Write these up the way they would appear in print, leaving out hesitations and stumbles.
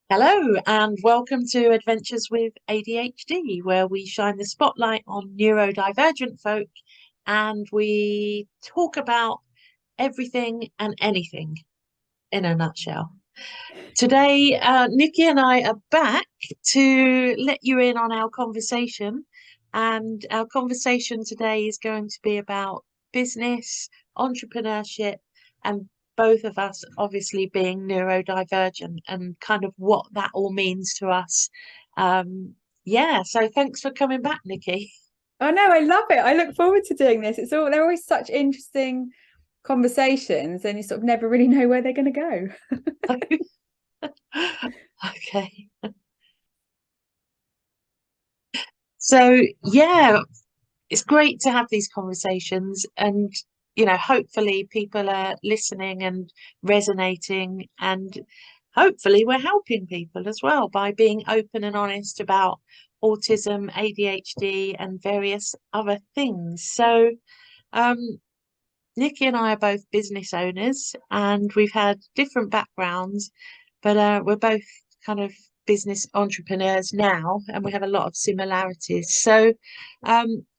Hello, and welcome to Adventures with ADHD, where we shine the spotlight on neurodivergent folk and we talk about everything and anything in a nutshell. Today, Nikki and I are back to let you in on our conversation. And our conversation today is going to be about business, entrepreneurship, and both of us obviously being neurodivergent and kind of what that all means to us. Yeah, so thanks for coming back, Nikki. Oh no, I love it. I look forward to doing this. They're always such interesting conversations, and you sort of never really know where they're going to go. Okay. So, yeah, it's great to have these conversations and hopefully people are listening and resonating, and hopefully we're helping people as well by being open and honest about autism, ADHD, and various other things. So um Nikki and I are both business owners and we've had different backgrounds, but we're both kind of business entrepreneurs now, and we have a lot of similarities. So,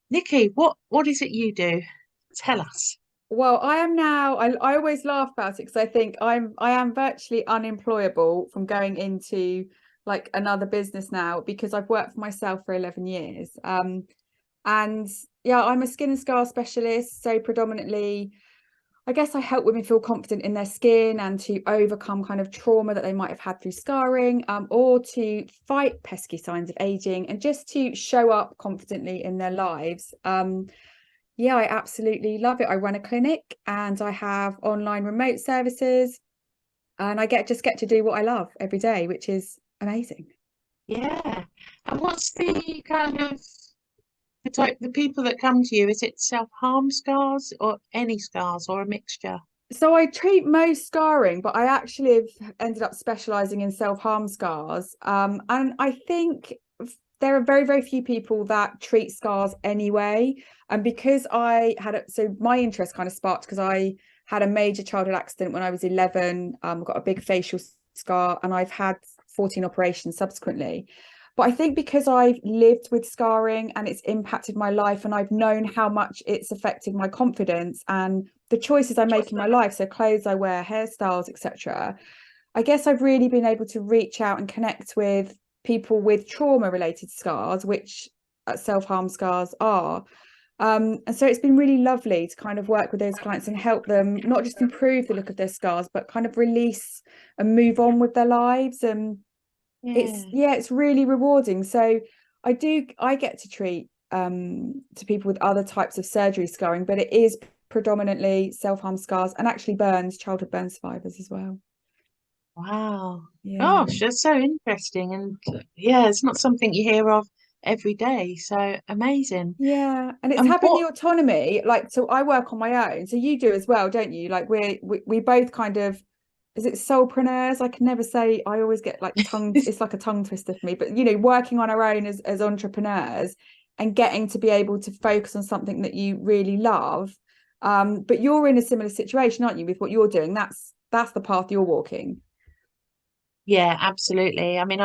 Nikki, what is it you do? Tell us. Well, I am now. I always laugh about it because I am virtually unemployable from going into like another business now because I've worked for myself for 11 years. And yeah, I'm a skin and scar specialist, so predominantly I guess I help women feel confident in their skin and to overcome kind of trauma that they might have had through scarring, or to fight pesky signs of aging and just to show up confidently in their lives. Yeah, I absolutely love it. I run a clinic and I have online remote services, and I get to do what I love every day, which is amazing. Yeah. And what's the kind of the type the people that come to you? Is it self-harm scars or any scars or a mixture? So I treat most scarring, but I actually have ended up specializing in self-harm scars. And I think there are very, very few people that treat scars anyway. And because so my interest kind of sparked because I had a major childhood accident when I was 11, got a big facial scar, and I've had 14 operations subsequently. But I think because I've lived with scarring and it's impacted my life, and I've known how much it's affected my confidence and the choices I make in my life, so clothes I wear, hairstyles, etc., I guess I've really been able to reach out and connect with people with trauma related scars, which self-harm scars are. And so it's been really lovely to kind of work with those clients and help them not just improve the look of their scars, but kind of release and move on with their lives. And Yeah. it's really rewarding. So I get to treat to people with other types of surgery scarring, but it is predominantly self-harm scars and actually childhood burn survivors as well. Wow. Yeah. Gosh, that's so interesting. And yeah, it's not something you hear of every day. So amazing. Yeah, and it's And having the what, autonomy. Like, so I work on my own. So you do as well, don't you? Like we both kind of, is it solopreneurs? I can never say. I always get like tongue. It's like a tongue twister for me. But working on our own as entrepreneurs and getting to be able to focus on something that you really love. But you're in a similar situation, aren't you, with what you're doing? That's the path you're walking. yeah, absolutely. I mean,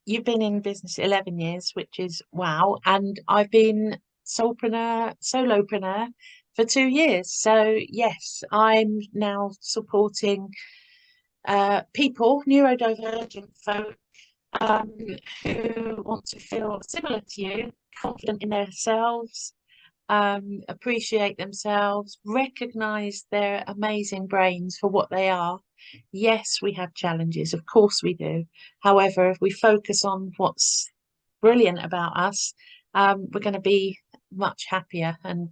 you've been in business 11 years, which is wow. And I've been solopreneur for 2 years. So yes, I'm now supporting people, neurodivergent folk, um, who want to feel similar to you, confident in themselves, appreciate themselves, recognize their amazing brains for what they are. Yes, we have challenges, of course we do. However, if we focus on what's brilliant about us, we're going to be much happier and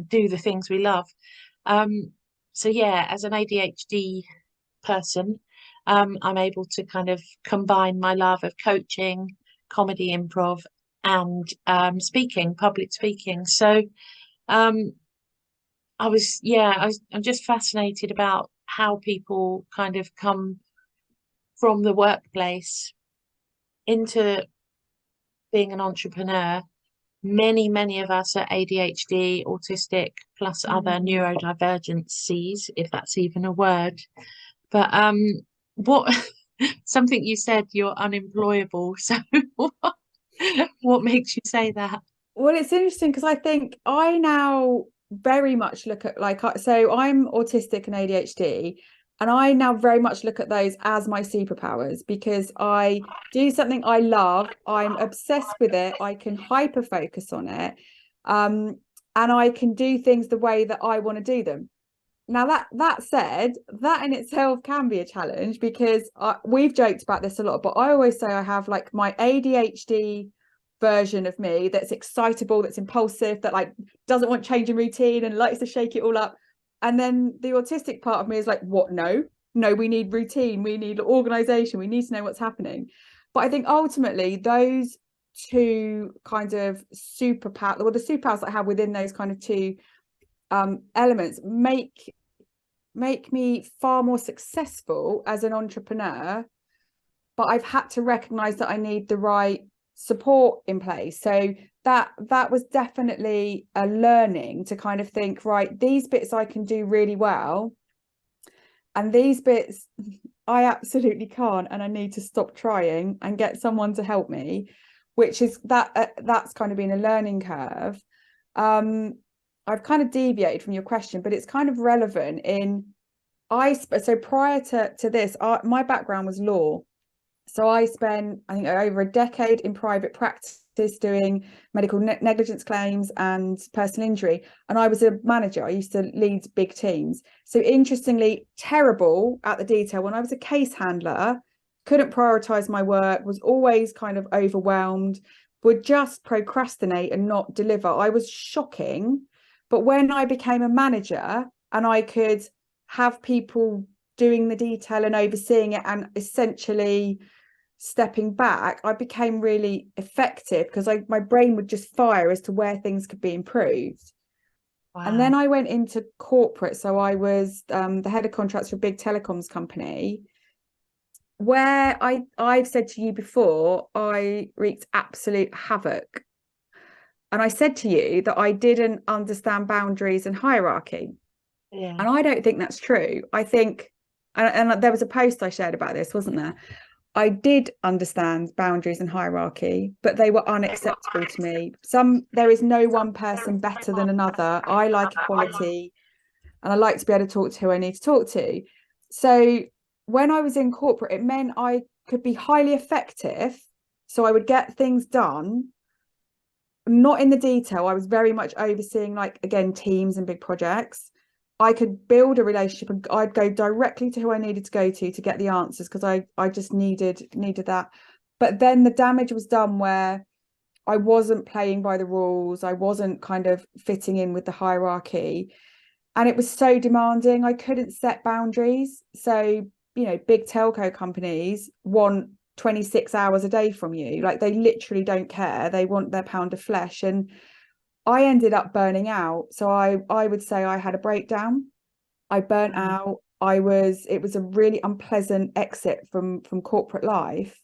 do the things we love. Um, so yeah, as an ADHD person, I'm able to kind of combine my love of coaching, comedy, improv, and speaking, public speaking. So um, I'm just fascinated about how people kind of come from the workplace into being an entrepreneur. Many of us are ADHD, autistic, plus other Mm. neurodivergencies, if that's even a word. But what something you said, you're unemployable. So what makes you say that? Well, it's interesting because I think I now very much look at so I'm autistic and ADHD, and I now very much look at those as my superpowers because I do something I love, I'm obsessed with it, I can hyper focus on it, and I can do things the way that I want to do them. Now that said, that in itself can be a challenge because we've joked about this a lot, but I always say I have like my ADHD version of me that's excitable, that's impulsive, that like doesn't want change in routine and likes to shake it all up. And then the autistic part of me is like, what? No, we need routine, we need organization, we need to know what's happening. But I think ultimately those two kind of superpower, or the superpowers that I have within those kind of two elements make me far more successful as an entrepreneur, but I've had to recognize that I need the right support in place. So that was definitely a learning to kind of think, right, these bits I can do really well, and these bits I absolutely can't, and I need to stop trying and get someone to help me, which is that's kind of been a learning curve. I've kind of deviated from your question, but it's kind of relevant so prior to this, my background was law. So I spent, I think, over a decade in private practice doing medical negligence claims and personal injury. And I was a manager. I used to lead big teams. So interestingly, terrible at the detail. When I was a case handler, couldn't prioritize my work, was always kind of overwhelmed, would just procrastinate and not deliver. I was shocking. But when I became a manager and I could have people doing the detail and overseeing it and essentially stepping back, I became really effective because my brain would just fire as to where things could be improved. Wow. And then I went into corporate. So I was the head of contracts for a big telecoms company, where I've said to you before, I wreaked absolute havoc. And I said to you that I didn't understand boundaries and hierarchy. Yeah. And I don't think that's true. I think, and there was a post I shared about this, wasn't there? I did understand boundaries and hierarchy, but they were unacceptable to me. There is no one person better than another. I like equality, and I like to be able to talk to who I need to talk to. So when I was in corporate, it meant I could be highly effective. So I would get things done, not in the detail. I was very much overseeing, like, again, teams and big projects. I could build a relationship and I'd go directly to who I needed to go to get the answers because I just needed that. But then the damage was done where I wasn't playing by the rules. I wasn't kind of fitting in with the hierarchy. And it was so demanding. I couldn't set boundaries. So, big telco companies want 26 hours a day from you. Like, they literally don't care. They want their pound of flesh. And I ended up burning out. So I would say I had a breakdown. I burnt out. It was a really unpleasant exit from corporate life.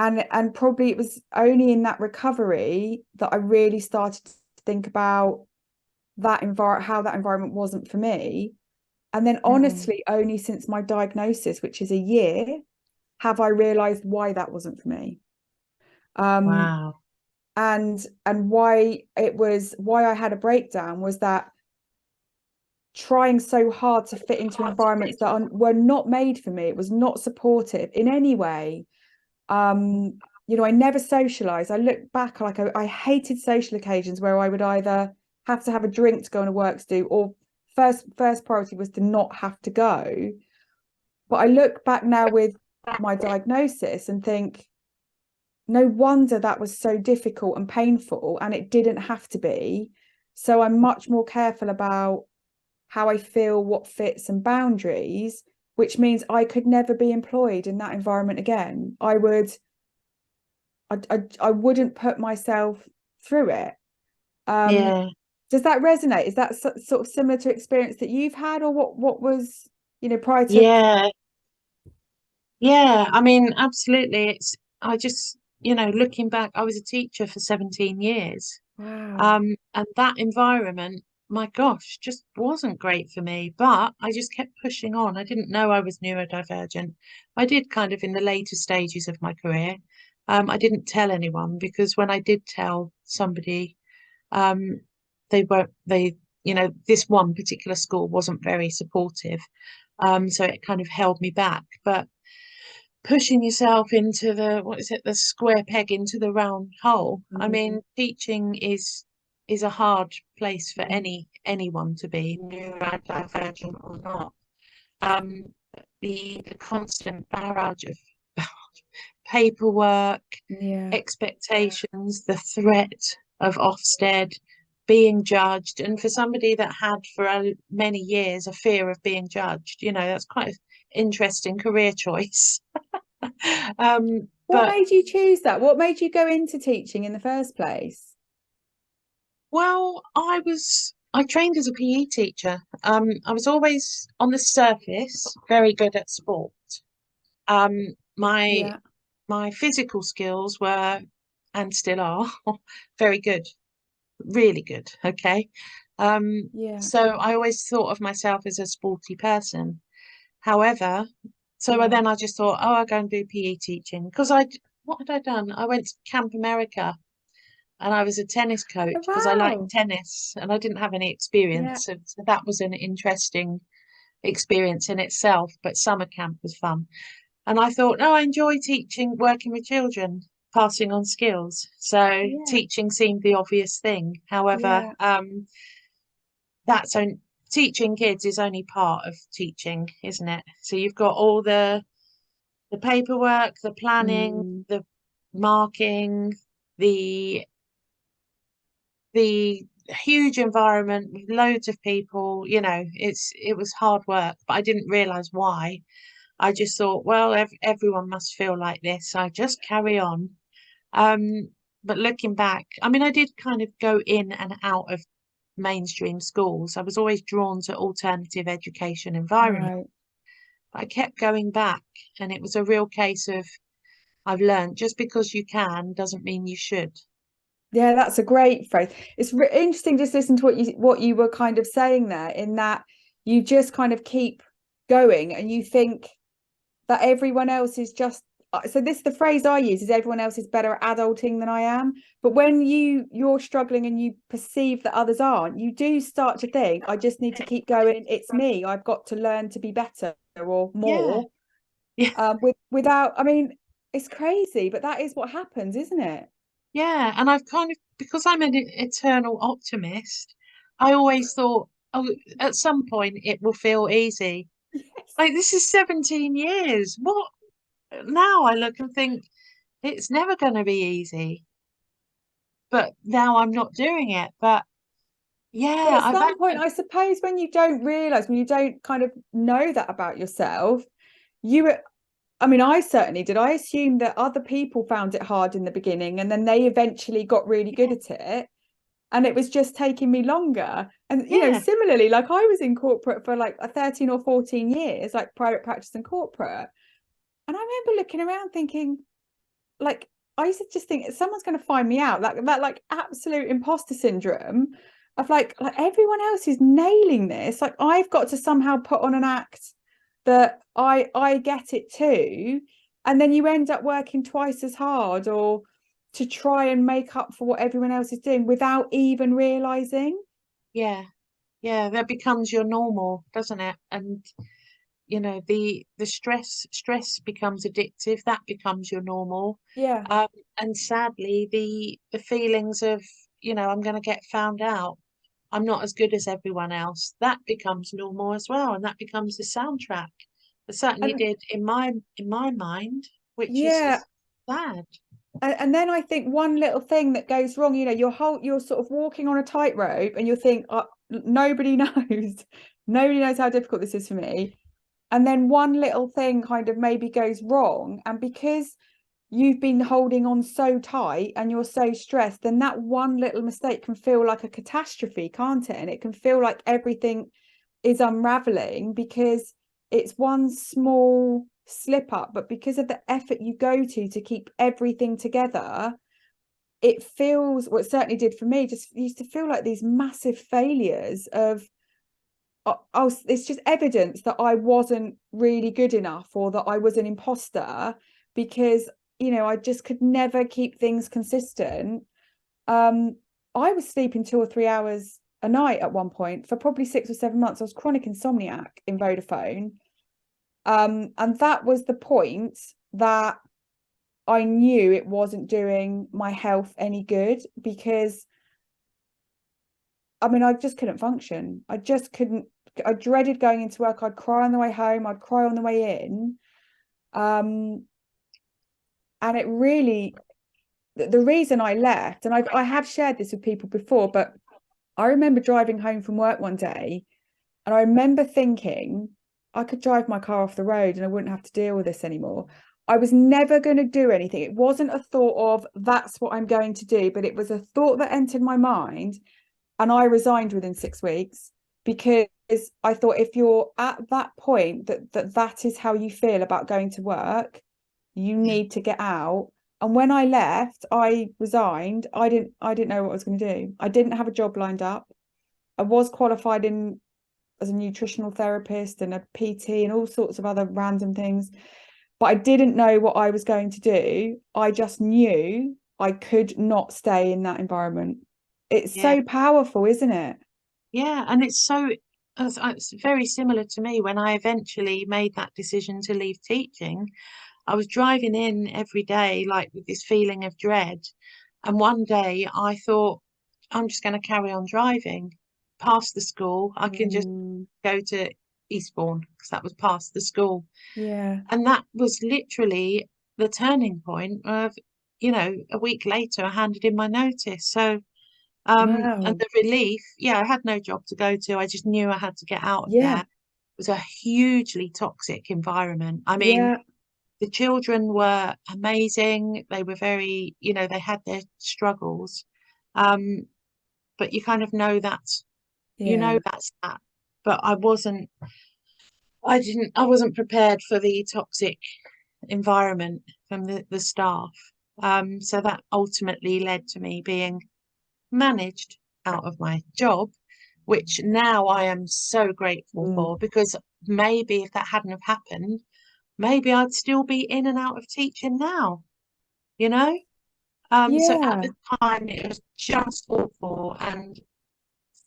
And probably it was only in that recovery that I really started to think about how that environment wasn't for me. And then honestly, only since my diagnosis, which is a year, have I realized why that wasn't for me. Wow. And why I had a breakdown was that trying so hard to fit into environments that were not made for me. It was not supportive in any way. I never socialized. I look back, like I hated social occasions where I would either have to have a drink to go on a work to do, or first priority was to not have to go. But I look back now with my diagnosis and think, no wonder that was so difficult and painful, and it didn't have to be. So I'm much more careful about how I feel, what fits, and boundaries, which means I could never be employed in that environment again. I wouldn't put myself through it. Yeah. Does that resonate? Is that sort of similar to experience that you've had, or what was, prior to? Yeah. I mean, absolutely. I just, looking back, I was a teacher for 17 years. Wow. And that environment my gosh, just wasn't great for me. But I just kept pushing on. I didn't know I was neurodivergent. I did kind of in the later stages of my career. I didn't tell anyone because when I did tell somebody, um, this one particular school wasn't very supportive. So it kind of held me back. But pushing yourself into the square peg into the round hole. I mean, teaching is a hard place for anyone to be, neurodivergent or not. Um, the constant barrage of paperwork, Yeah. expectations, the threat of Ofsted, being judged, and for somebody that had for many years a fear of being judged, that's quite an interesting career choice. What But made you choose that? What made you go into teaching in the first place? well, I trained as a PE teacher. I was always on the surface very good at sport. Um, my Yeah. my physical skills were and still are very good, really good. Okay. Yeah. So I always thought of myself as a sporty person. However, Yeah. then I just thought, oh, I'll go and do PE teaching because what had I done? I went to Camp America and I was a tennis Oh, coach because I liked wow. tennis and I didn't have any Yeah. experience. So that was an interesting experience in itself, but summer camp was fun. And I thought, no, I enjoy teaching, working with children, passing on skills. So Yeah. teaching seemed the obvious thing. However, Yeah. that's on teaching kids is only part of teaching, isn't it? So you've got all the paperwork, the planning, Mm. the marking, the the huge environment with loads of people, it was hard work, but I didn't realize why. I just thought, well, everyone must feel like this. I just carry on. But looking back, I mean, I did kind of go in and out of mainstream schools. I was always drawn to alternative education environment. Right. But I kept going back, and it was a real case of I've learned just because you can doesn't mean you should. Yeah, that's a great phrase. It's interesting just listen to what you were kind of saying there, in that you just kind of keep going and you think that everyone else is just so this the phrase I use is everyone else is better at adulting than I am. But when you're struggling and you perceive that others aren't, you do start to think, I just need to keep going. It's me. I've got to learn to be better or Yeah, more. yeah, Without, I mean, it's crazy, but that is what happens, isn't it? yeah. And I've kind of, because I'm an eternal optimist, I always thought, oh, at some point it will feel easy. Yes. Like this is 17 years. What? Now I look and think it's never going to be easy. But now I'm not doing it. But But yeah, at some point, I suppose, when you don't realize, when you don't kind of know that about yourself, you, I mean, I certainly did. I assumed that other people found it hard in the beginning and then they eventually got really good yeah, at it. And it was just taking me longer. And, yeah, similarly, like I was in corporate for like 13 or 14 years, like private practice and corporate. And I remember looking around thinking, like, I used to just think someone's going to find me out, like that, like absolute imposter syndrome of like everyone else is nailing this. Like I've got to somehow put on an act that I get it too, and then you end up working twice as hard or to try and make up for what everyone else is doing without even realizing. yeah, yeah. That becomes your normal, doesn't it? And the stress becomes addictive. That becomes your normal. Yeah. Um, and sadly, the feelings of I'm going to get found out. I'm not as good as everyone else. That becomes normal as well, and that becomes the soundtrack. It certainly And did in my mind, which yeah, is sad. and then I think one little thing that goes wrong, you're sort of walking on a tightrope and you think, nobody knows, nobody knows how difficult this is for me. And then one little thing kind of maybe goes wrong. And because you've been holding on so tight and you're so stressed, then that one little mistake can feel like a catastrophe, can't it? And it can feel like everything is unraveling because it's one small slip up, but because of the effort you go to keep everything together, it feels, what it certainly did for me, just used to feel like these massive failures of, it's just evidence that I wasn't really good enough, or that I was an imposter, because, you know, I just could never keep things consistent. I was sleeping 2 or 3 hours a night at one point for probably 6 or 7 months. I was chronic insomniac in Vodafone. And that was the point that I knew it wasn't doing my health any good, because I mean, I just couldn't function. I just couldn't. I dreaded going into work. I'd cry on the way home. I'd cry on the way in. And it really, the reason I left, and I have shared this with people before, but I remember driving home from work one day, and I remember thinking I could drive my car off the road and I wouldn't have to deal with this anymore. I was never going to do anything. It wasn't a thought of that's what I'm going to do, but it was a thought that entered my mind. And I resigned within 6 weeks, because I thought, if you're at that point that is how you feel about going to work, you need to get out. And when I left, I resigned. I didn't know what I was going to do. I didn't have a job lined up. I was qualified as a nutritional therapist and a PT and all sorts of other random things, but I didn't know what I was going to do. I just knew I could not stay in that environment. It's so powerful, isn't it? Yeah, and it's very similar to me. When I eventually made that decision to leave teaching, I was driving in every day, like with this feeling of dread. And one day I thought, I'm just going to carry on driving past the school. I can just go to Eastbourne, because that was past the school. Yeah. And that was literally the turning point of, you know, a week later, I handed in my notice. So, and Wow. the relief, I had no job to go to. I just knew I had to get out of there. Yeah. It was a hugely toxic environment. I mean, Yeah. the children were amazing. They were very, they had their struggles. But you kind of know Yeah. that's that. But I wasn't prepared for the toxic environment from the staff. So that ultimately led to me being managed out of my job, which now I am so grateful for, because maybe if that hadn't have happened, maybe I'd still be in and out of teaching now, you know? So at Yeah. the time it was just awful, and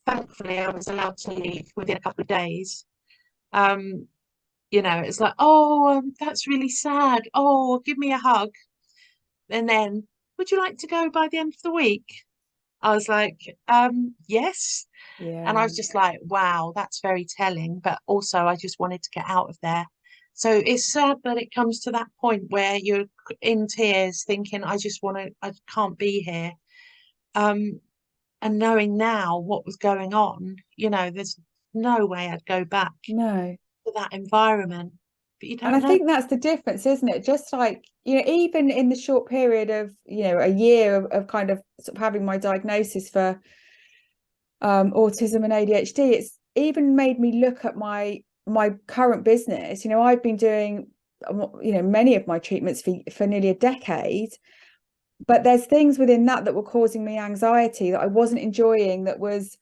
thankfully I was allowed to leave within a couple of days. It's like, oh, that's really sad. Oh, give me a hug. And then, would you like to go by the end of the week? I was like, yes. And I Yeah. was just like, wow, that's very telling. But also, I just wanted to get out of there. So it's sad that it comes to that point where you're in tears thinking, I can't be here. And knowing now what was going on, there's no way I'd go back No. to that environment. But you And don't I know. think that's the difference, isn't it? Just like, you know, even in the short period of, you know, a year of kind of sort of having my diagnosis for autism and ADHD, it's even made me look at my current business. You know, I've been doing, you know, many of my treatments for nearly a decade, but there's things within that were causing me anxiety that I wasn't enjoying, that was,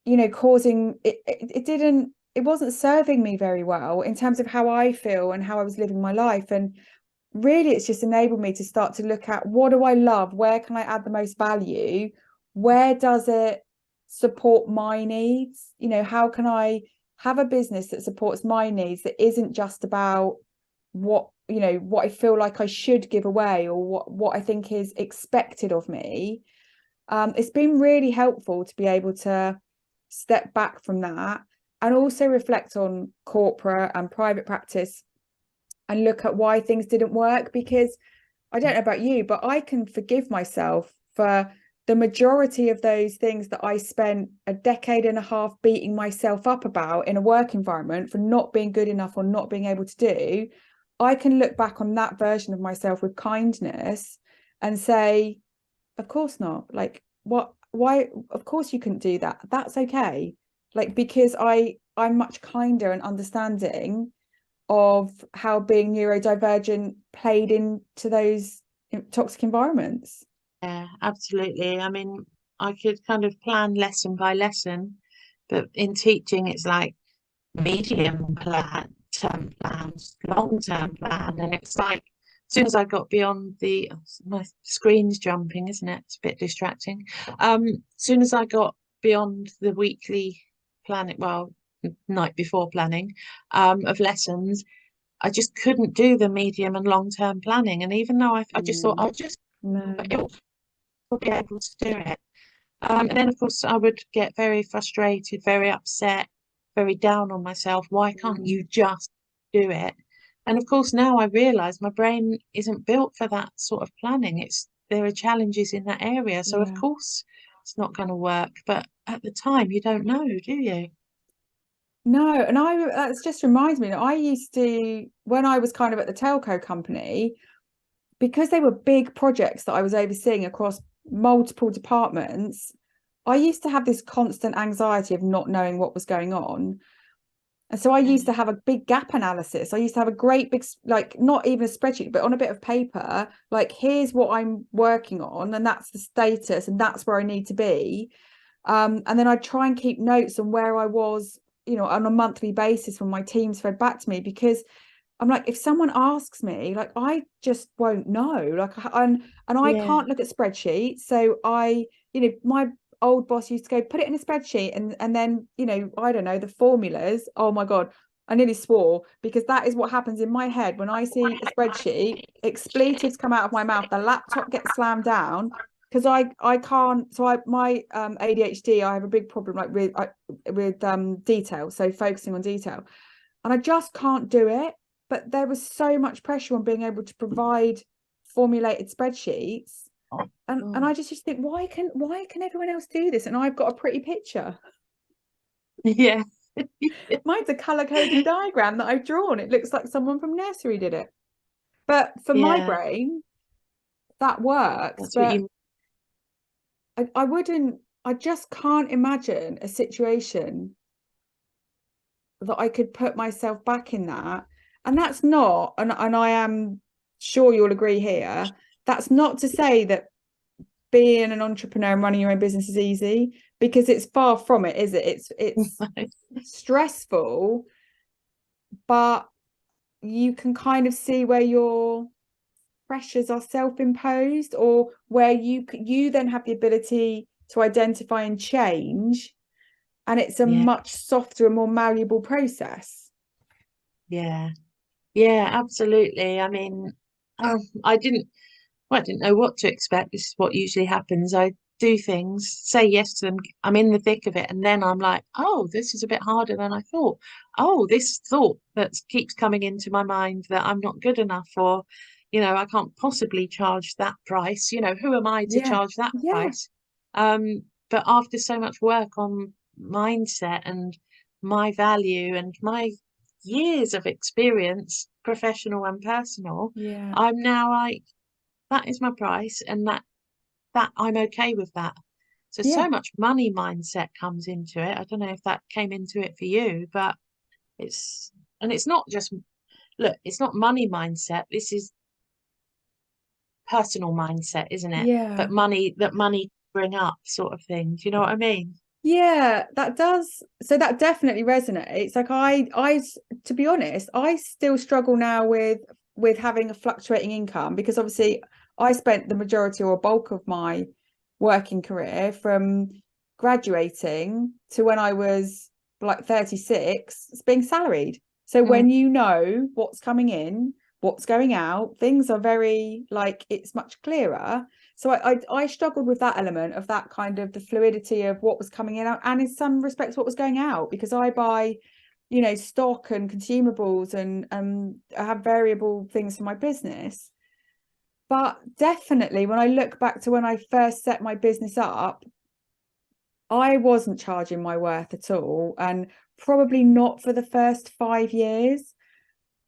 you know, causing it wasn't serving me very well in terms of how I feel and how I was living my life. And really, it's just enabled me to start to look at, what do I love? Where can I add the most value? Where does it support my needs? You know, how can I have a business that supports my needs, that isn't just about what, you know, what I feel like I should give away, or what I think is expected of me. It's been really helpful to be able to step back from that, and also reflect on corporate and private practice, and look at why things didn't work. Because I don't know about you, but I can forgive myself for the majority of those things that I spent a decade and a half beating myself up about in a work environment for not being good enough or not being able to do. I can look back on that version of myself with kindness and say, of course not. Like, why, of course you couldn't do that. That's okay. Like, because I'm much kinder and understanding of how being neurodivergent played into those toxic environments. absolutely. I mean, I could kind of plan lesson by lesson, but in teaching, it's like medium plan, term plans, long term plan. And it's like, as soon as I got beyond the, my screen's jumping, isn't it? It's a bit distracting. As soon as I got beyond the weekly planning, well, night before planning, of lessons, I just couldn't do the medium and long term planning. And even though I just thought I'll just No. be able to do it. And then, of course, I would get very frustrated, very upset, very down on myself. Why can't you just do it? And of course, now I realize my brain isn't built for that sort of planning. There are challenges in that area. So, of Yeah. course, it's not going to work. But at the time, you don't know, do you? No, and that just reminds me that I used to, when I was kind of at the telco company, because they were big projects that I was overseeing across multiple departments, I used to have this constant anxiety of not knowing what was going on. And so I used to have a big gap analysis. I used to have a great big, like, not even a spreadsheet, but on a bit of paper, like, here's what I'm working on, and that's the status, and that's where I need to be. And then I'd try and keep notes on where I was, on a monthly basis when my teams fed back to me, because I'm like, if someone asks me, like, I just won't know. Like, and I Yeah. can't look at spreadsheets. So my old boss used to go, put it in a spreadsheet, and then, I don't know, the formulas. Oh my God, I nearly swore, because that is what happens in my head when I see a spreadsheet. Expletives come out of my mouth. The laptop gets slammed down, because I can't. So my ADHD, I have a big problem, like, with detail. So focusing on detail, and I just can't do it. But there was so much pressure on being able to provide formulated spreadsheets. And I just think, why can everyone else do this? And I've got a pretty picture. Yeah. Mine's a color-coded diagram that I've drawn. It looks like someone from nursery did it. But for my Yeah. brain, that works. That's what But you. I just can't imagine a situation that I could put myself back in that. And that's not, and I am sure you'll agree here, that's not to say that being an entrepreneur and running your own business is easy, because it's far from it, is it? It's stressful, but you can kind of see where your pressures are self-imposed, or where you then have the ability to identify and change, and it's a Yeah. much softer and more malleable process. Yeah. Yeah, absolutely. I mean, I didn't know what to expect. This is what usually happens. I do things, say yes to them. I'm in the thick of it, and then I'm like, oh, this is a bit harder than I thought. Oh, this thought that keeps coming into my mind that I'm not good enough, or, I can't possibly charge that price. Who am I to Yeah. charge that Yeah. price? But after so much work on mindset and my value and my years of experience, professional and personal, Yeah. I'm now like, that is my price, and that I'm okay with that. So Yeah. much money mindset comes into it. I don't know if that came into it for you, but it's not just, look, it's not money mindset. This is personal mindset, isn't it? Yeah. But money bring up, sort of thing. Do you know what I mean? Yeah, that does. So that definitely resonates. Like, to be honest, I still struggle now with having a fluctuating income, because obviously I spent the majority or bulk of my working career from graduating to when I was like 36 being salaried. So when you know what's coming in, what's going out, things are very, like, it's much clearer. So I struggled with that element of that, kind of the fluidity of what was coming in, and in some respects what was going out, because I buy, stock and consumables, and I have variable things for my business. But definitely when I look back to when I first set my business up, I wasn't charging my worth at all, and probably not for the first 5 years.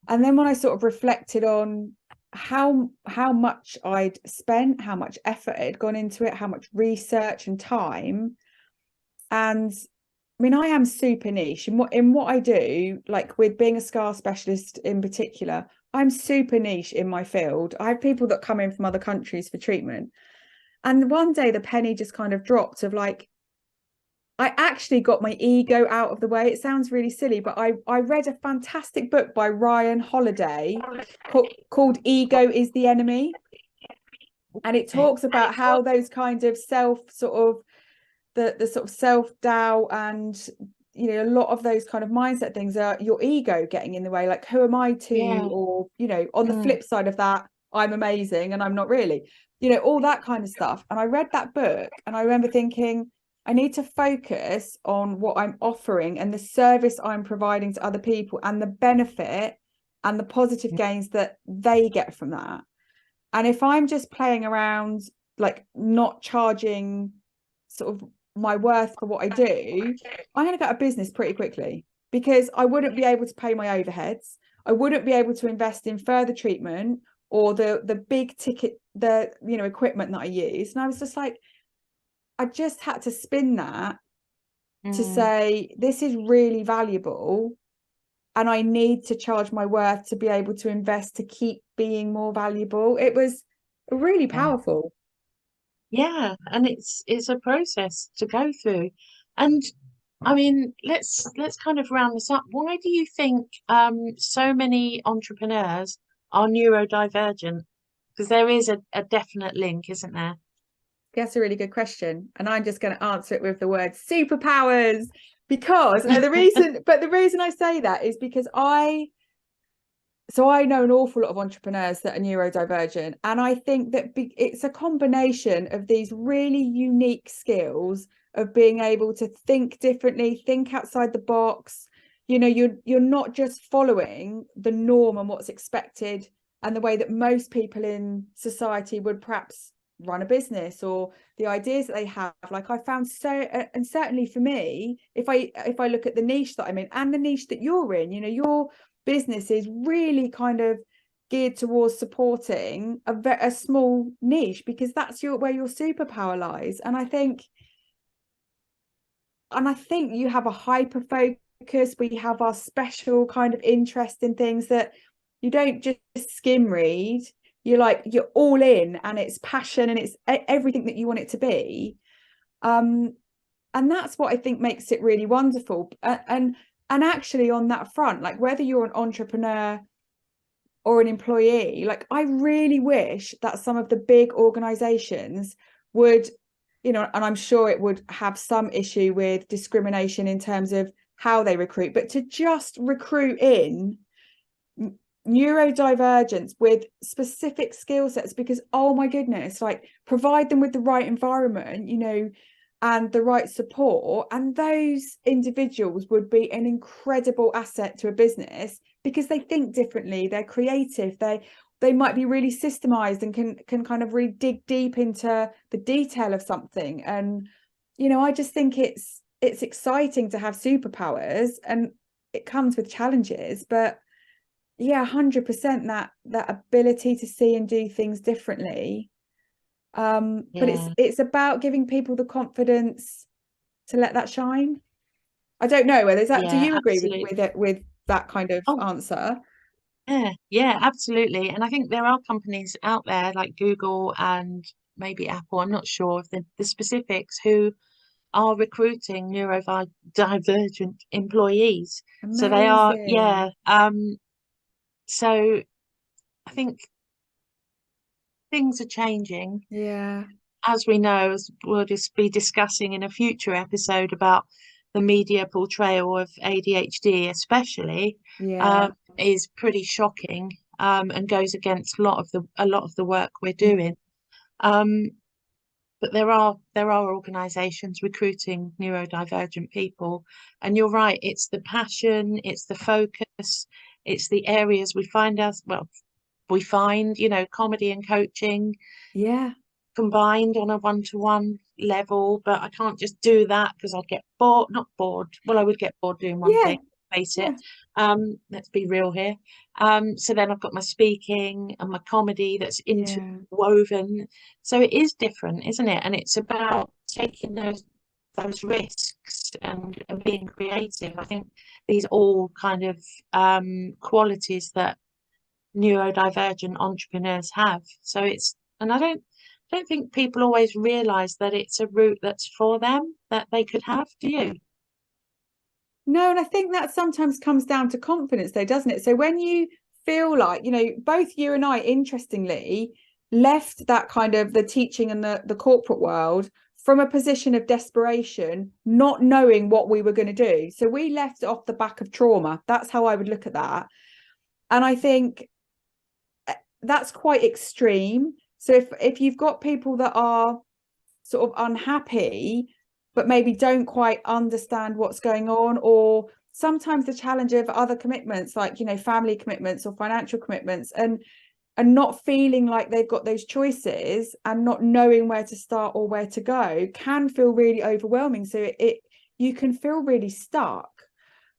And then when I sort of reflected on how much I'd spent, how much effort had gone into it, how much research and time, and I mean, I am super niche in what I do, like with being a scar specialist in particular. I'm super niche in my field. I have people that come in from other countries for treatment, And one day the penny just kind of dropped of like, I actually got my ego out of the way. It sounds really silly, but I read a fantastic book by Ryan Holiday called Ego is the Enemy. And it talks about how those kind of the sort of self-doubt and, you know, a lot of those kind of mindset things are your ego getting in the way. Like, who am I to, or, you know, on the flip side of that, I'm amazing and I'm not really, you know, all that kind of stuff. And I read that book and I remember thinking, I need to focus on what I'm offering and the service I'm providing to other people and the benefit and the positive gains that they get from that. And if I'm just playing around, like not charging sort of my worth for what I do, I'm going to go out of business pretty quickly, because I wouldn't be able to pay my overheads. I wouldn't be able to invest in further treatment or the big ticket, the, you know, equipment that I use. And I was just like, I just had to spin that to say, this is really valuable and I need to charge my worth to be able to invest to keep being more valuable. It was really powerful. Yeah, and it's a process to go through. And I mean, let's kind of round this up. Why do you think so many entrepreneurs are neurodivergent? Because there is a definite link, isn't there? That's a really good question. And I'm just going to answer it with the word superpowers, because the reason I say that is because I know an awful lot of entrepreneurs that are neurodivergent. And I think that it's a combination of these really unique skills of being able to think differently, think outside the box. You know, you're not just following the norm and what's expected and the way that most people in society would perhaps run a business, or the ideas that they have. Like, I found and certainly for me, if I look at the niche that I'm in and the niche that you're in, you know, your business is really kind of geared towards supporting a small niche, because that's where your superpower lies. And I think you have a hyper focus. We have our special kind of interest in things that you don't just skim read. You're all in, and it's passion and it's everything that you want it to be. And that's what I think makes it really wonderful. And actually on that front, like whether you're an entrepreneur or an employee, like I really wish that some of the big organizations would, you know, and I'm sure it would have some issue with discrimination in terms of how they recruit, but to just recruit in neurodivergence with specific skill sets, because oh my goodness, like provide them with the right environment, you know, and the right support, and those individuals would be an incredible asset to a business, because they think differently, they're creative, they might be really systemized and can kind of really dig deep into the detail of something. And you know, I just think it's exciting to have superpowers, and it comes with challenges, but yeah, 100% that ability to see and do things differently. But it's about giving people the confidence to let that shine. I don't know whether do you agree with that kind of answer? Yeah, absolutely. And I think there are companies out there like Google and maybe Apple, I'm not sure of the specifics, who are recruiting neurodivergent employees. Amazing. So they are, so I think things are changing. Yeah. As we know, as we'll just be discussing in a future episode about the media portrayal of ADHD, especially, is pretty shocking, and goes against a lot of the work we're doing. But there are organisations recruiting neurodivergent people, and you're right. It's the passion, it's the focus, it's the areas we find, you know, comedy and coaching. Combined on a one-to-one level, but I can't just do that because I'd get bored. Not bored. Well, I would get bored doing one thing, face it. Let's be real here. So then I've got my speaking and my comedy that's interwoven. So it is different, isn't it? And it's about taking those risks and being creative. I think these all kind of qualities that neurodivergent entrepreneurs have. So and I don't don't think people always realise that it's a route that's for them, that they could have. Do you? No, and I think that sometimes comes down to confidence though, doesn't it? So when you feel like, you know, both you and I, interestingly, left that kind of the teaching and the corporate world from a position of desperation, not knowing what we were going to do. So we left off the back of trauma. That's how I would look at that. And I think that's quite extreme. So if you've got people that are sort of unhappy, but maybe don't quite understand what's going on, or sometimes the challenge of other commitments, like, you know, family commitments or financial commitments, and not feeling like they've got those choices and not knowing where to start or where to go, can feel really overwhelming. So you can feel really stuck.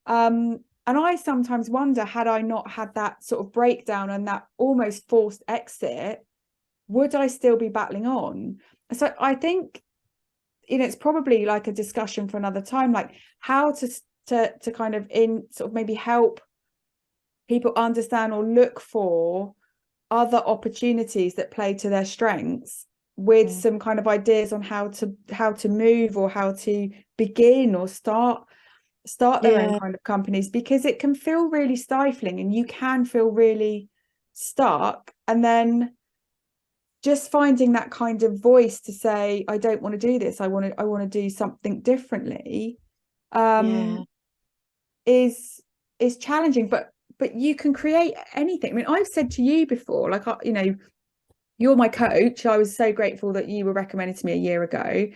And I sometimes wonder, had I not had that sort of breakdown and that almost forced exit, would I still be battling on? So I think, you know, it's probably like a discussion for another time, like how to kind of in sort of maybe help people understand or look for other opportunities that play to their strengths, with some kind of ideas on how to move or how to begin or start their own kind of companies, because it can feel really stifling and you can feel really stuck. And then just finding that kind of voice to say, I don't want to do this, I want to do something differently, is challenging, but you can create anything. I mean, I've said to you before, like, you know, you're my coach. I was so grateful that you were recommended to me a year ago.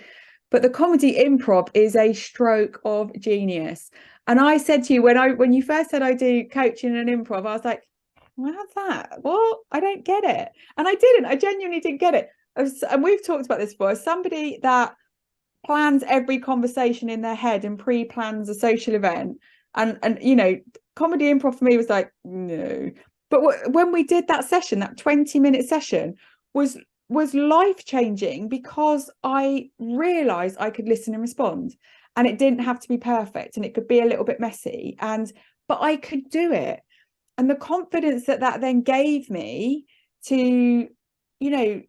But the comedy improv is a stroke of genius. And I said to you, when you first said I do coaching and improv, I was like, what's that? What? I don't get it. And I genuinely didn't get it. And we've talked about this before. As somebody that plans every conversation in their head and pre-plans a social event, and you know, comedy improv for me was like, no. But when we did that session, that 20-minute session was life-changing, because I realized I could listen and respond, and it didn't have to be perfect, and it could be a little bit messy, but I could do it. And the confidence that then gave me to, you know,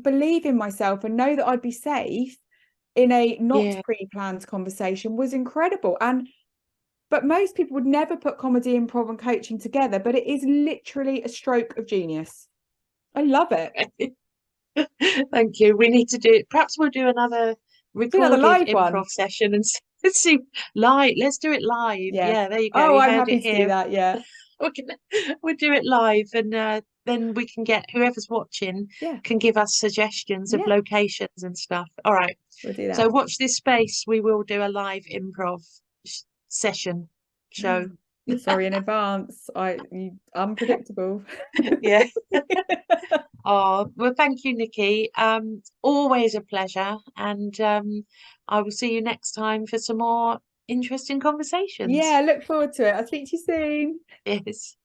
believe in myself and know that I'd be safe in a not pre-planned conversation was incredible. But most people would never put comedy, improv and coaching together, but it is literally a stroke of genius. I love it. Thank you. We need to do it. Perhaps we'll do another recorded live improv one session and see live. Let's do it live. Yeah, there you go. Oh, you I'm heard happy it to here. do that. Yeah. We'll do it live, and then we can get whoever's watching can give us suggestions of locations and stuff. All right. We'll do that. So watch this space. We will do a live improv session show. Sorry in advance. You unpredictable. Yeah. Oh, well, thank you, Nikki. Always a pleasure. And I will see you next time for some more interesting conversations. Yeah, look forward to it. I'll speak to you soon. Yes.